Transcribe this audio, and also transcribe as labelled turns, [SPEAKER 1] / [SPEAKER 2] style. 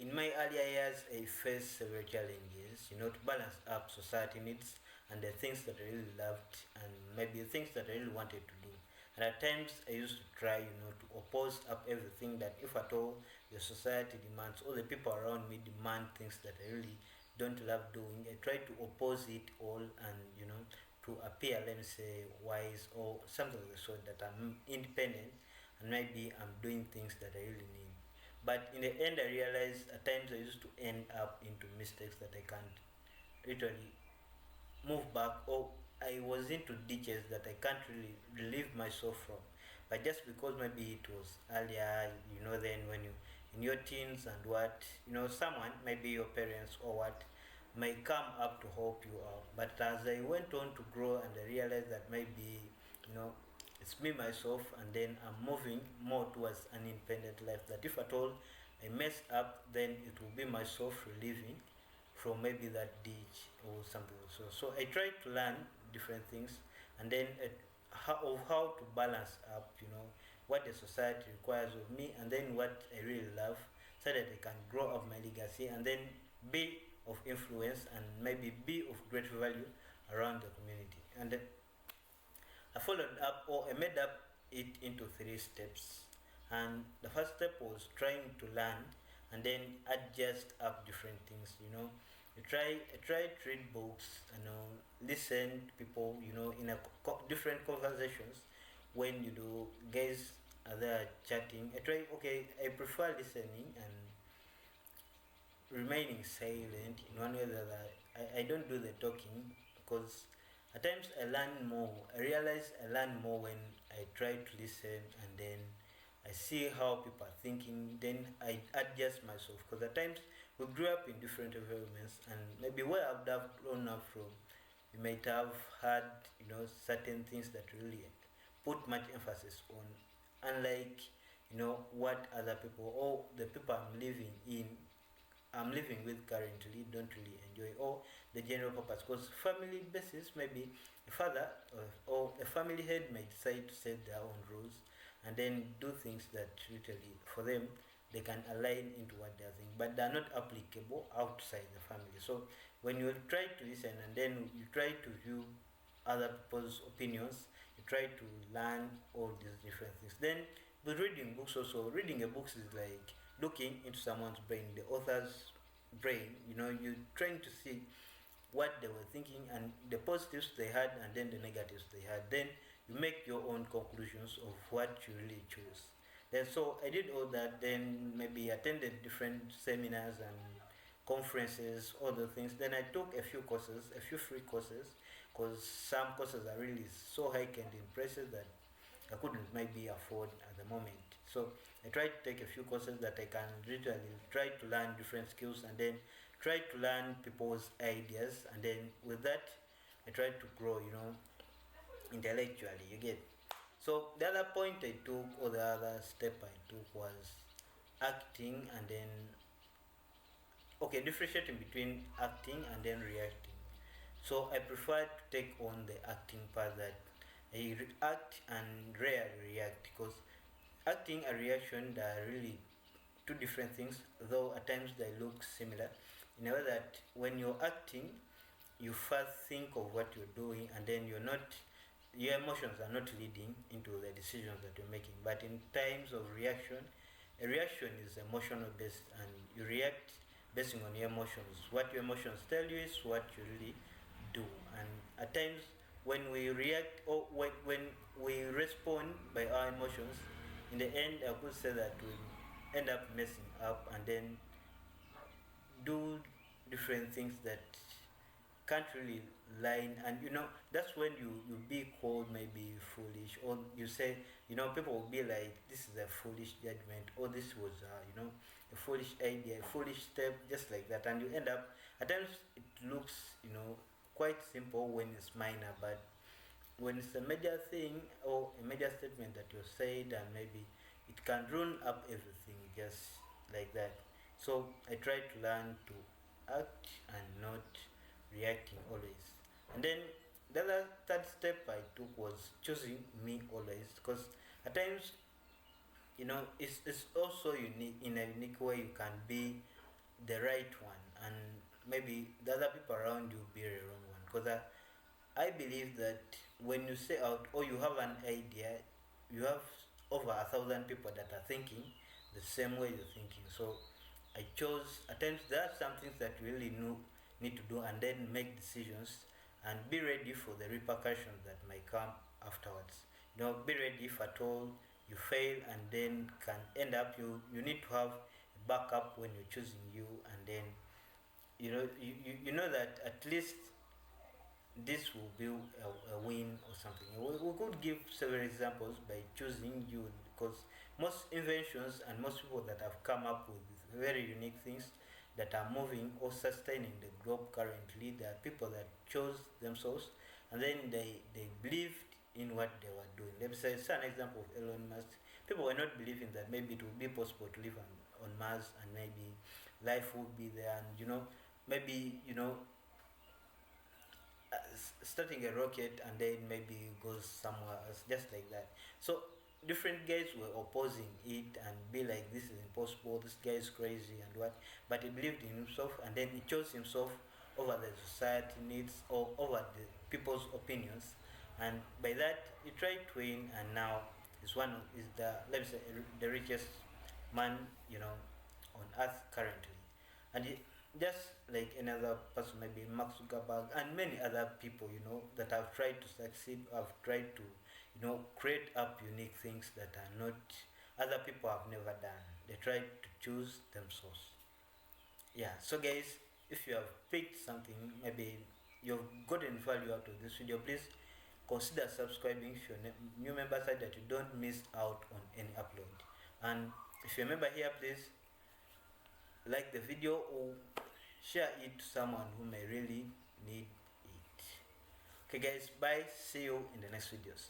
[SPEAKER 1] In my earlier years, I faced several challenges, to balance up society needs and the things that I really loved and maybe the things that I really wanted to do. And at times, I used to try, to oppose up everything that if at all the society demands or the people around me demand things that I really don't love doing. I try to oppose it all and, to appear, let me say, wise or something of the sort that I'm independent and maybe I'm doing things that I really need. But in the end, I realized at times I used to end up into mistakes that I can't literally move back, or I was into ditches that I can't really relieve myself from. But just because maybe it was earlier, then when you in your teens and what, someone, maybe your parents or what, may come up to help you out. But as I went on to grow and I realized that maybe, you know, it's me myself, and then I'm moving more towards an independent life. That if at all I mess up, then it will be myself relieving from maybe that ditch or something. So I try to learn different things, and then how to balance up, what the society requires of me, and then what I really love, so that I can grow up my legacy, and then be of influence and maybe be of great value around the community. And I followed up, or I made up it into 3 steps. And the first step was trying to learn and then adjust up different things. I try to read books, listen to people, in different conversations. When you do guys are there chatting, I prefer listening and remaining silent in one way or the other. I don't do the talking, because at times I learn more. I realize I learn more when I try to listen, and then I see how people are thinking, then I adjust myself. Because at times we grew up in different environments, and maybe where I would have grown up from, you might have had, certain things that really put much emphasis on, unlike, what other people or the people I'm living with currently don't really enjoy, or the general purpose. Because family basis, maybe a father or a family head may decide to set their own rules and then do things that literally for them they can align into what they're thinking, but they're not applicable outside the family. So when you try to listen and then you try to view other people's opinions, you try to learn all these different things. Then with reading books, also reading a book is like looking into someone's brain, the author's brain. You're trying to see what they were thinking and the positives they had and then the negatives they had. Then you make your own conclusions of what you really choose. Then so I did all that, then maybe attended different seminars and conferences, all the things. Then I took a few free courses, because some courses are really so high and impressive that I couldn't maybe afford at the moment. So I tried to take a few courses that I can literally try to learn different skills, and then try to learn people's ideas, and then with that I tried to grow, intellectually. You get. So the other point I took, or the other step I took, was acting, and then differentiating between acting and then reacting. So I prefer to take on the acting part, that I act and rarely react, because acting and reaction are really two different things, though at times they look similar, in a way that when you're acting, you first think of what you're doing, and then your emotions are not leading into the decisions that you're making. But in times of reaction, a reaction is emotional based, and you react based on your emotions. What your emotions tell you is what you really do. And at times, when we react, or when we respond by our emotions, in the end I could say that we end up messing up, and then do different things that can't really line. And that's when you be called maybe foolish, or you say, people will be like, this is a foolish judgment, or this was a foolish idea, a foolish step, just like that. And you end up, at times it looks, quite simple when it's minor, but when it's a major thing or a major statement that you said, and maybe it can ruin up everything just like that. So I try to learn to act and not reacting always. And then the other third step I took was choosing me always, because at times, it's also unique. In a unique way, you can be the right one, and maybe the other people around you be the wrong one. Because I believe that when you say out or you have an idea, you have over 1,000 people that are thinking the same way you're thinking. So I chose, at times there are some things that you really need to do, and then make decisions and be ready for the repercussions that might come afterwards. Be ready if at all you fail, and then can end up, you need to have a backup when you're choosing you, and then you know that at least this will be a win or something. We could give several examples by choosing you, because most inventions and most people that have come up with very unique things that are moving or sustaining the globe currently, there are people that chose themselves, and then they believed in what they were doing. Let me say, it's an example of Elon Musk. People were not believing that maybe it would be possible to live on Mars, and maybe life would be there, and maybe starting a rocket and then maybe goes somewhere else, just like that. So different guys were opposing it and be like, this is impossible, this guy is crazy and what. But he believed in himself, and then he chose himself over the society needs or over the people's opinions, and by that he tried to win, and now is the, let me say, the richest man on earth currently. And just like another person, maybe Mark Zuckerberg and many other people, that have tried to succeed, have tried to, create up unique things that are not, other people have never done. They tried to choose themselves. Yeah, so guys, if you have picked something, maybe you've gotten value out of this video, please consider subscribing if you're new member, so that you don't miss out on any upload. And if you're a member here, please like the video or share it to someone who may really need it. Okay guys, bye, see you in the next videos.